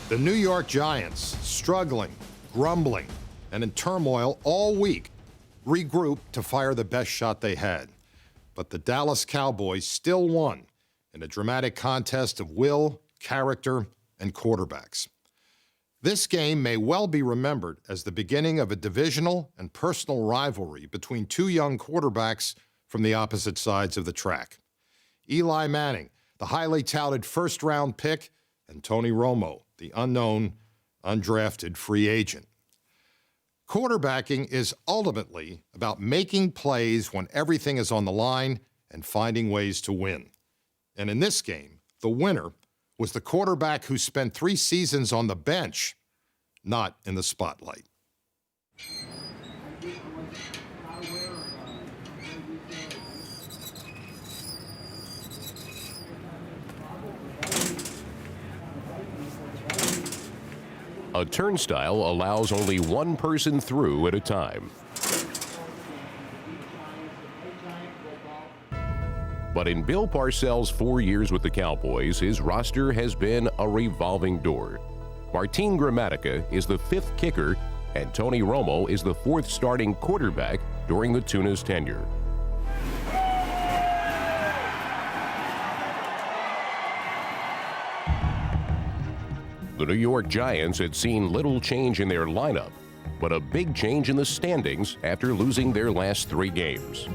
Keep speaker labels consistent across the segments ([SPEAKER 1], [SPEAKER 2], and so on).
[SPEAKER 1] The New York Giants, struggling, grumbling, and in turmoil all week, regrouped to fire the best shot they had. But the Dallas Cowboys still won in a dramatic contest of will, character, and quarterbacks. This game may well be remembered as the beginning of a divisional and personal rivalry between two young quarterbacks from the opposite sides of the track. Eli Manning, the highly touted first-round pick, and Tony Romo, the unknown, undrafted free agent. Quarterbacking is ultimately about making plays when everything is on the line and finding ways to win. And in this game, the winner was the quarterback who spent 3 seasons on the bench, not in the spotlight.
[SPEAKER 2] A turnstile allows only one person through at a time. But in Bill Parcells' 4 years with the Cowboys, his roster has been a revolving door. Martin Gramatica is the 5th kicker, and Tony Romo is the 4th starting quarterback during the Tuna's tenure. The New York Giants had seen little change in their lineup, but a big change in the standings after losing their last 3 games.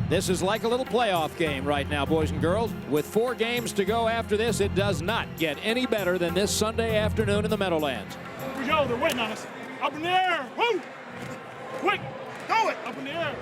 [SPEAKER 3] This is like a little playoff game right now, boys and girls. With 4 games to go after this, it does not get any better than this Sunday afternoon in the Meadowlands.
[SPEAKER 4] Here we go, they're waiting on us. Up in the air, woo! Quick, throw it, up in the air.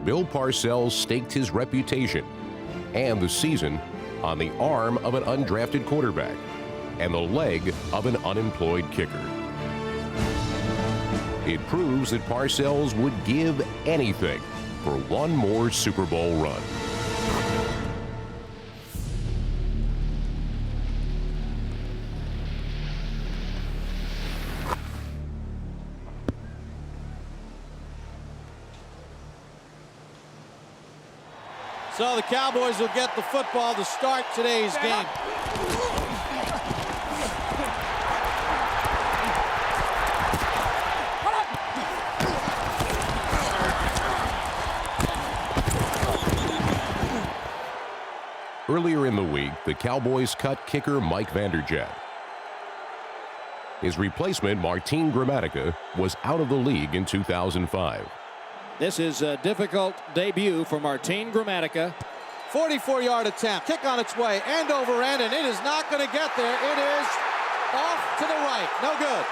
[SPEAKER 2] Bill Parcells staked his reputation and the season on the arm of an undrafted quarterback and the leg of an unemployed kicker. It proves that Parcells would give anything for one more Super Bowl run.
[SPEAKER 3] So the Cowboys will get the football to start today's game.
[SPEAKER 2] Earlier in the week, the Cowboys cut kicker Mike Vanderjagt. His replacement, Martin Gramatica, was out of the league in 2005.
[SPEAKER 3] This is a difficult debut for Martin Gramatica.
[SPEAKER 5] 44-yard attempt, kick on its way, end over end, and it is not going to get there. It is off to the right, no good.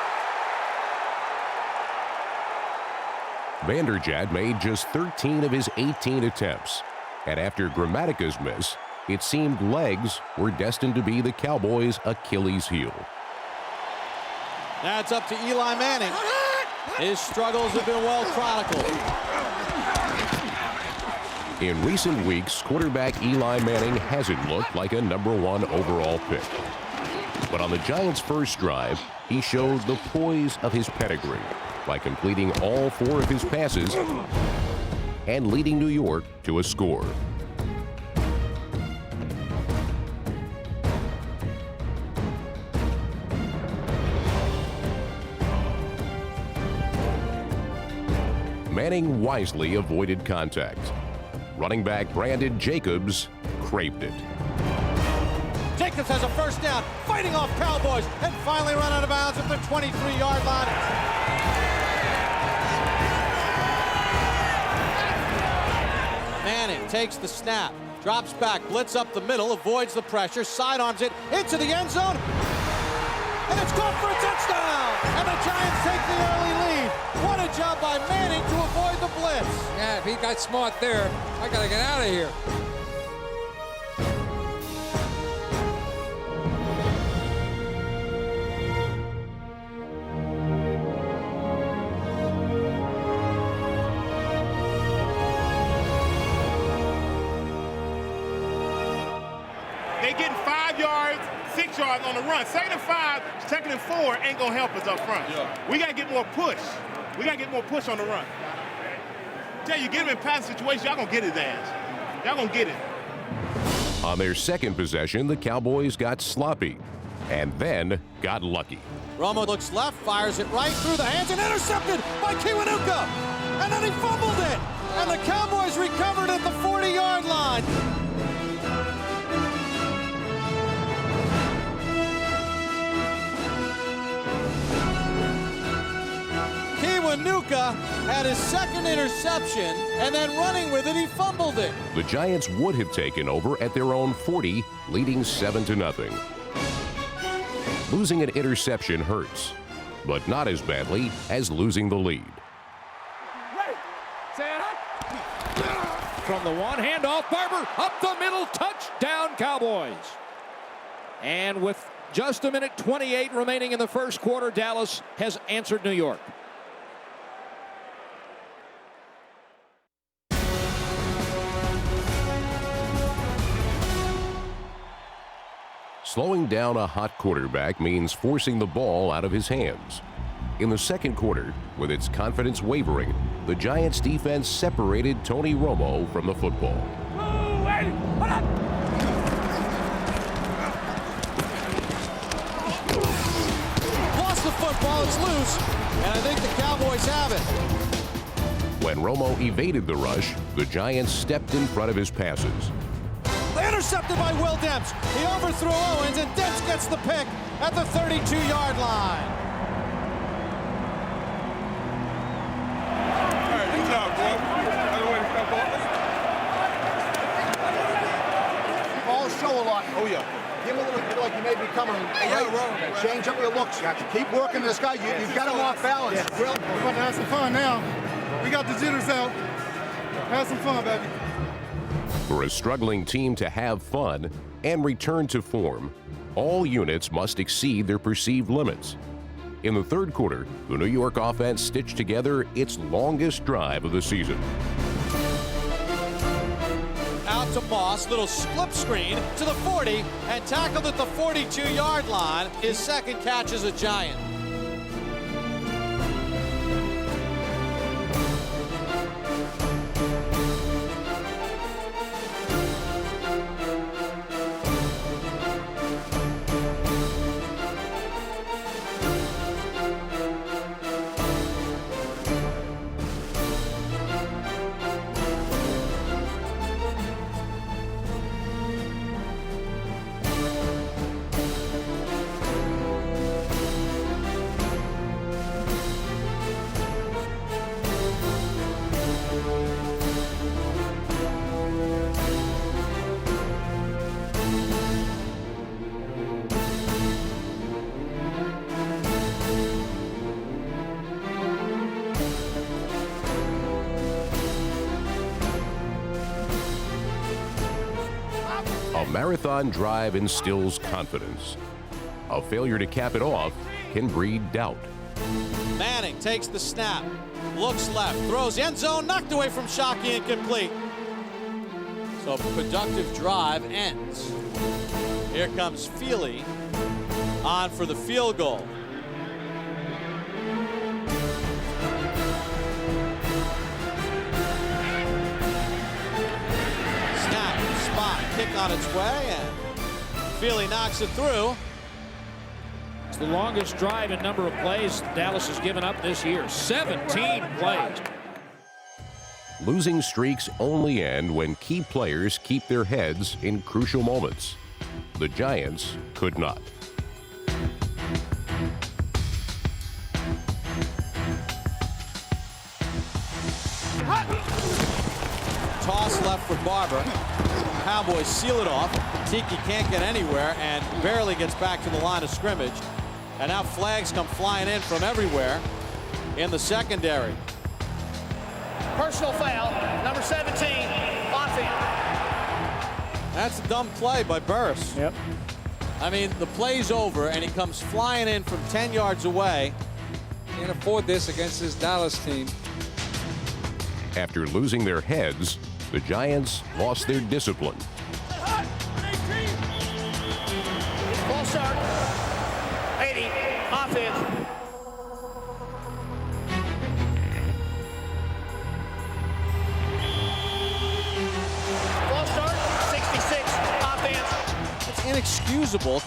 [SPEAKER 2] Vanderjagt made just 13 of his 18 attempts, and after Gramatica's miss, it seemed legs were destined to be the Cowboys' Achilles heel.
[SPEAKER 5] Now it's up to Eli Manning. His struggles have been well chronicled.
[SPEAKER 2] In recent weeks, quarterback Eli Manning hasn't looked like a #1 overall pick. But on the Giants' first drive, he showed the poise of his pedigree by completing all 4 of his passes and leading New York to a score. Manning wisely avoided contact. Running back Brandon Jacobs craped it.
[SPEAKER 5] Jacobs has a first down, fighting off Cowboys, and finally run out of bounds at the 23-yard line. Manning takes the snap, drops back, blitz up the middle, avoids the pressure, sidearms it into the end zone, and it's caught for a touchdown! And the Giants take the early lead. What a job by Manning to avoid the blitz.
[SPEAKER 6] Yeah, If he got smart there, I got to get out of here.
[SPEAKER 4] They getting 5 yards, 6 yards on the run. 2nd and 5, 2nd and 4 ain't gonna help us up front. Yeah. We gotta get more push. We gotta get more push on the run. Tell you, get him in passing situation, y'all gonna get his ass. Y'all gonna get it.
[SPEAKER 2] On their second possession, the Cowboys got sloppy and then got lucky.
[SPEAKER 5] Romo looks left, fires it right through the hands, and intercepted by Kiwanuka. And then he fumbled it. And the Cowboys recovered at the 40-yard line. Kiwanuka had his second interception, and then running with it, he fumbled it.
[SPEAKER 2] The Giants would have taken over at their own 40, leading 7-0. Losing an interception hurts, but not as badly as losing the lead.
[SPEAKER 3] From the one, handoff, Barber, up the middle, touchdown Cowboys. And with just a minute 28 remaining in the first quarter, Dallas has answered New York.
[SPEAKER 2] Slowing down a hot quarterback means forcing the ball out of his hands. In the second quarter, with its confidence wavering, the Giants defense separated Tony Romo from the football.
[SPEAKER 5] Lost the football, it's loose, and I think the Cowboys have it.
[SPEAKER 2] When Romo evaded the rush, the Giants stepped in front of his passes.
[SPEAKER 5] Intercepted by Will Demps. He overthrew Owens, and Demps gets the pick at the 32-yard line.
[SPEAKER 4] All right, good job, bro.
[SPEAKER 7] Ball show a lot. Oh, yeah. Give him a little bit like you may be coming. Right? Change up your looks. You have to keep working this guy. You've got him off balance.
[SPEAKER 8] Yeah. We're about to have some fun now. We got the jitters out. Have some fun, baby.
[SPEAKER 2] For a struggling team to have fun and return to form, all units must exceed their perceived limits. In the third quarter, the New York offense stitched together its longest drive of the season.
[SPEAKER 5] Out to Moss, little slip screen to the 40, and tackled at the 42-yard line. His second catch as a Giant.
[SPEAKER 2] A marathon drive instills confidence. A failure to cap it off can breed doubt.
[SPEAKER 5] Manning takes the snap, looks left, throws end zone, knocked away from Shockey, incomplete. So productive drive ends. Here comes Feely on for the field goal. Kick on its way, and Feely knocks it through.
[SPEAKER 3] It's the longest drive in number of plays Dallas has given up this year. 17 plays.
[SPEAKER 2] Losing streaks only end when key players keep their heads in crucial moments. The Giants could not.
[SPEAKER 5] Toss left for Barber. Cowboys seal it off. Tiki can't get anywhere and barely gets back to the line of scrimmage. And now flags come flying in from everywhere in the secondary.
[SPEAKER 9] Personal foul, number 17, offense.
[SPEAKER 5] That's a dumb play by Burris.
[SPEAKER 3] Yep.
[SPEAKER 5] I mean, the play's over, and he comes flying in from 10 yards away.
[SPEAKER 6] Can't afford this against this Dallas team.
[SPEAKER 2] After losing their heads, the Giants lost their discipline.
[SPEAKER 9] Ball start, 80, offense. Ball start, 66, offense.
[SPEAKER 5] It's inexcusable.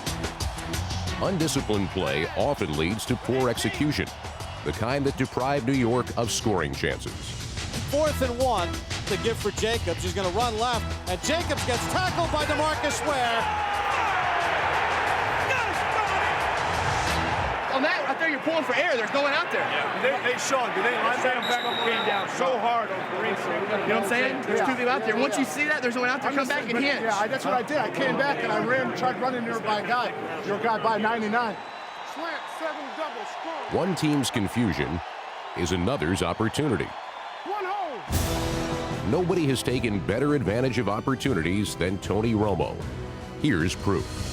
[SPEAKER 2] Undisciplined play often leads to poor execution, the kind that deprived New York of scoring chances.
[SPEAKER 5] 4th and 1 to give for Jacobs. He's going to run left, and Jacobs gets tackled by DeMarcus Ware.
[SPEAKER 9] On that, I think you're pulling for air. They're going out there.
[SPEAKER 4] Yeah. They Sean, do they linebacker came down so hard on Kareem?
[SPEAKER 9] You know what I'm saying? There's two people out there. Once you see that, there's no one out there. Come back and hinge.
[SPEAKER 7] Yeah, that's what I did. I came back and I tried running there by a guy. Your guy by 99.
[SPEAKER 8] Slant, 7 double, score.
[SPEAKER 2] One team's confusion is another's opportunity.
[SPEAKER 8] One hole.
[SPEAKER 2] Nobody has taken better advantage of opportunities than Tony Romo. Here's proof.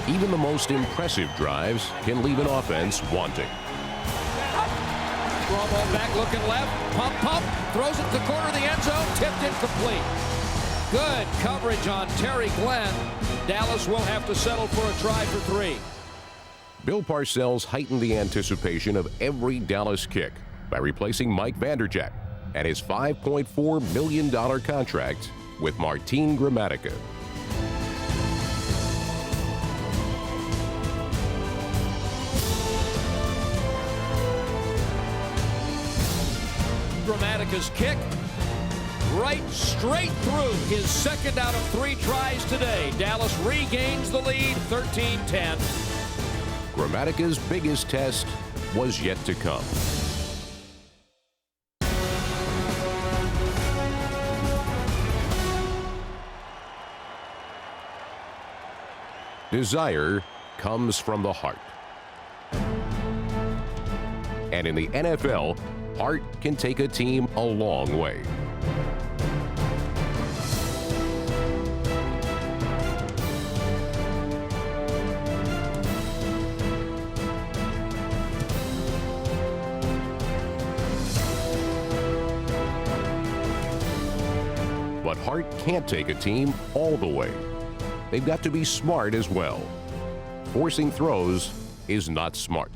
[SPEAKER 2] Even the most impressive drives can leave an offense wanting.
[SPEAKER 3] Romo back looking left. Pump. Throws it to the corner of the end zone. Tipped incomplete. Good coverage on Terry Glenn. Dallas will have to settle for a try for 3.
[SPEAKER 2] Bill Parcells heightened the anticipation of every Dallas kick by replacing Mike Vanderjagt and his $5.4 million contract with Martin Gramatica.
[SPEAKER 3] Gramatica's kick right straight through his second out of 3 tries today. Dallas regains the lead, 13-10.
[SPEAKER 2] Gramatica's biggest test was yet to come. Desire comes from the heart. And in the NFL, heart can take a team a long way. But heart can't take a team all the way. They've got to be smart as well. Forcing throws is not smart.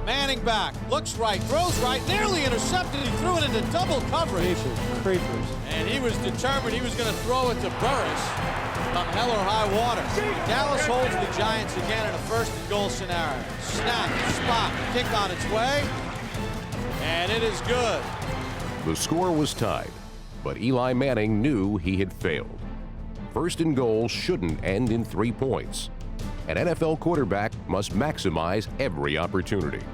[SPEAKER 5] Manning back, looks right, throws right, nearly intercepted. He threw it into double coverage.
[SPEAKER 3] Creepers.
[SPEAKER 5] And he was determined he was going to throw it to Burris come hell or high water. Dallas holds the Giants again in a 1st and goal scenario. Snap, spot, kick on its way, and it is good.
[SPEAKER 2] The score was tied, but Eli Manning knew he had failed. 1st and goal shouldn't end in 3 points. An NFL quarterback must maximize every opportunity.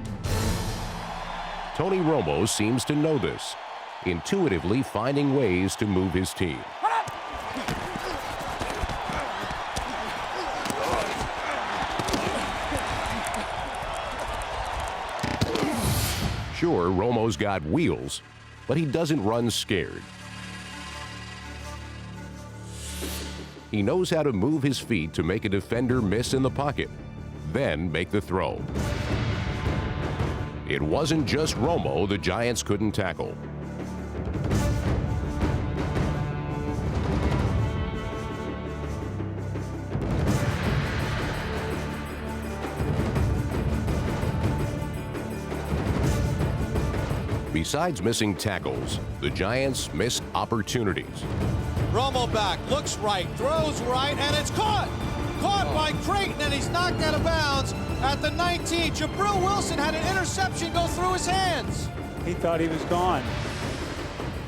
[SPEAKER 2] Tony Romo seems to know this, intuitively finding ways to move his team. Sure, Romo's got wheels, but he doesn't run scared. He knows how to move his feet to make a defender miss in the pocket, then make the throw. It wasn't just Romo the Giants couldn't tackle. Besides missing tackles, the Giants missed opportunities.
[SPEAKER 5] Romo back, looks right, throws right, and it's caught! Caught by Creighton, and he's knocked out of bounds at the 19. Jabril Wilson had an interception go through his hands.
[SPEAKER 10] He thought he was gone.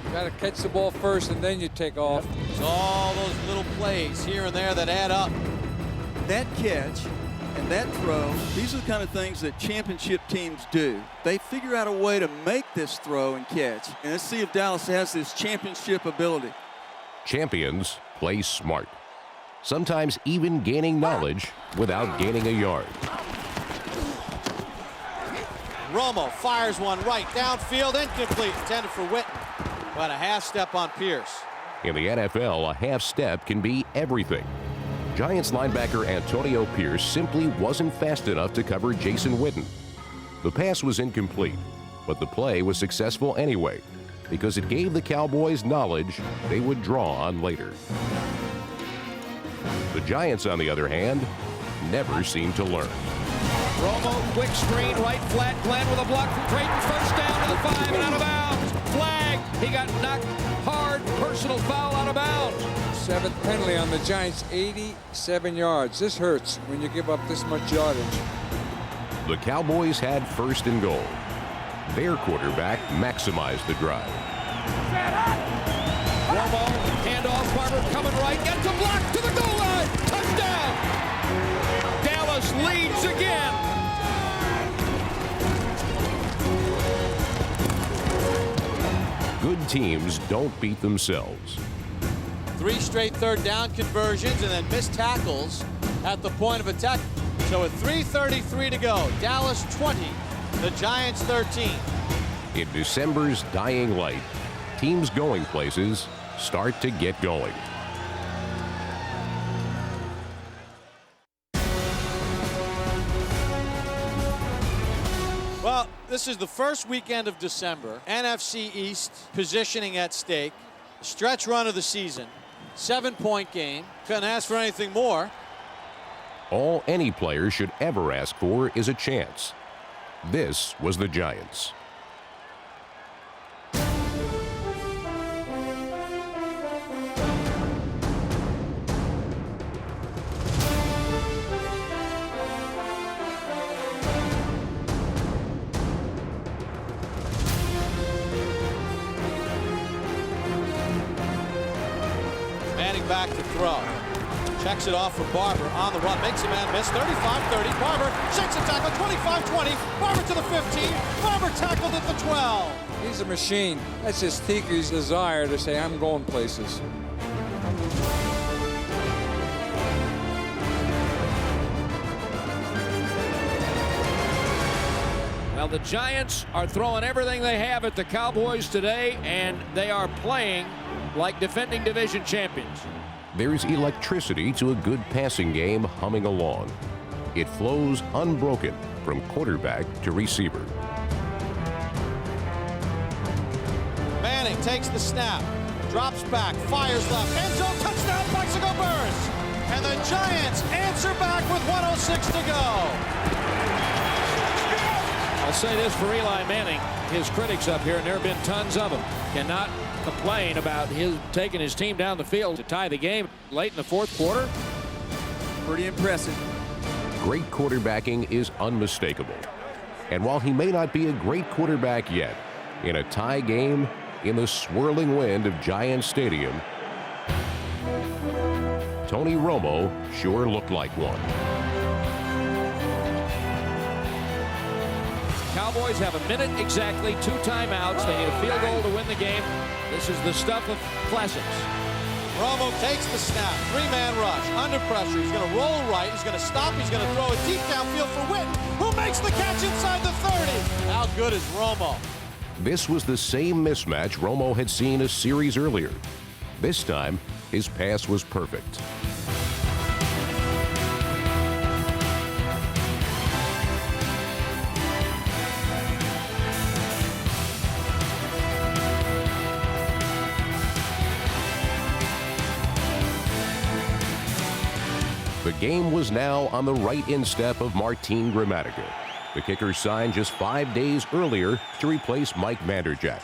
[SPEAKER 6] You got to catch the ball first, and then you take off.
[SPEAKER 5] It's all those little plays here and there that add up.
[SPEAKER 11] That catch and that throw, these are the kind of things that championship teams do. They figure out a way to make this throw and catch. And let's see if Dallas has this championship ability.
[SPEAKER 2] Champions play smart, sometimes even gaining knowledge without gaining a yard.
[SPEAKER 5] Romo fires one right downfield, incomplete, intended for Witten, but a half step on Pierce.
[SPEAKER 2] In the NFL, a half step can be everything. Giants linebacker Antonio Pierce simply wasn't fast enough to cover Jason Witten. The pass was incomplete, but the play was successful anyway because it gave the Cowboys knowledge they would draw on later. The Giants, on the other hand, never seemed to learn.
[SPEAKER 3] Romo, quick screen, right flat. Glenn with a block from Creighton. First down to the 5 and out of bounds. Flag. He got knocked hard. Personal foul out of bounds.
[SPEAKER 6] 7th penalty on the Giants, 87 yards. This hurts when you give up this much yardage.
[SPEAKER 2] The Cowboys had 1st and goal. Their quarterback maximized the drive.
[SPEAKER 3] Romo, handoff, Barber coming right, gets a block to the goal line. Touchdown. Dallas leads again.
[SPEAKER 2] Good teams don't beat themselves.
[SPEAKER 5] 3 straight 3rd down conversions and then missed tackles at the point of attack. So with 3:33 to go, Dallas 20, the Giants 13.
[SPEAKER 2] In December's dying light, teams going places start to get going.
[SPEAKER 5] Well, this is the first weekend of December. NFC East positioning at stake. Stretch run of the season. 7-point game. Couldn't ask for anything more.
[SPEAKER 2] All any player should ever ask for is a chance. This was the Giants.
[SPEAKER 5] Manning back to throw. Checks it off for Barber on the run. Makes a man miss. 35-30. Barber shakes a tackle. 25-20. Barber to the 15. Barber tackled at the 12.
[SPEAKER 6] He's a machine. That's just Tiki's desire to say, I'm going places.
[SPEAKER 3] Well, the Giants are throwing everything they have at the Cowboys today, and they are playing like defending division champions.
[SPEAKER 2] There's electricity to a good passing game humming along. It flows unbroken from quarterback to receiver.
[SPEAKER 5] Manning takes the snap, drops back, fires left, end zone touchdown, Plaxico Burress. And the Giants answer back with 1:06 to go.
[SPEAKER 3] I'll say this for Eli Manning, his critics up here, and there have been tons of them, cannot complain about his taking his team down the field to tie the game late in the 4th quarter.
[SPEAKER 11] Pretty impressive.
[SPEAKER 2] Great quarterbacking is unmistakable. And while he may not be a great quarterback yet, in a tie game in the swirling wind of Giants Stadium, Tony Romo sure looked like one.
[SPEAKER 3] Cowboys have a minute exactly, 2 timeouts. They need a field goal to win the game. This is the stuff of classics.
[SPEAKER 5] Romo takes the snap, 3-man rush, under pressure. He's going to roll right, he's going to stop, he's going to throw it deep downfield for Witten, who makes the catch inside the 30. How good is Romo?
[SPEAKER 2] This was the same mismatch Romo had seen a series earlier. This time, his pass was perfect. The game was now on the right instep of Martin Gramatica. The kicker signed just 5 days earlier to replace Mike Vanderjagt.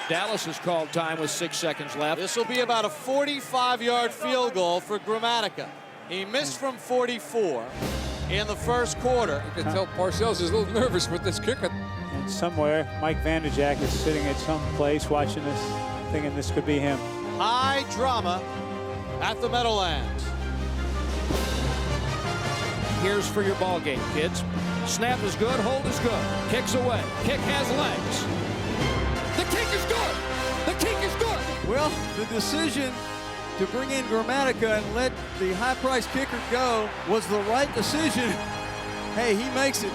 [SPEAKER 3] Dallas has called time with 6 seconds left.
[SPEAKER 5] This will be about a 45-yard field goal for Gramatica. He missed from 44 in the first quarter.
[SPEAKER 6] You can tell Parcells is a little nervous with this kicker.
[SPEAKER 10] And somewhere, Mike Vanderjagt is sitting at some place watching this, thinking this could be him.
[SPEAKER 5] High drama at the Meadowlands.
[SPEAKER 3] Here's for your ball game, kids. Snap is good, hold is good. Kicks away, kick has legs. The kick is good! The kick is good!
[SPEAKER 11] Well, the decision to bring in Gramatica and let the high-priced kicker go was the right decision. Hey, he makes it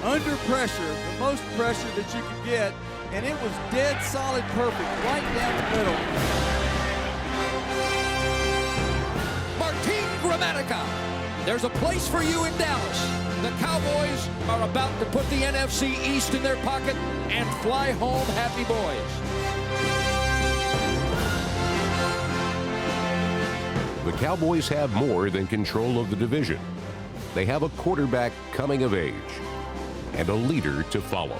[SPEAKER 11] under pressure, the most pressure that you could get, and it was dead solid perfect, right down the middle.
[SPEAKER 3] Martin Gramatica. There's a place for you in Dallas. The Cowboys are about to put the NFC East in their pocket and fly home happy boys.
[SPEAKER 2] The Cowboys have more than control of the division. They have a quarterback coming of age and a leader to follow.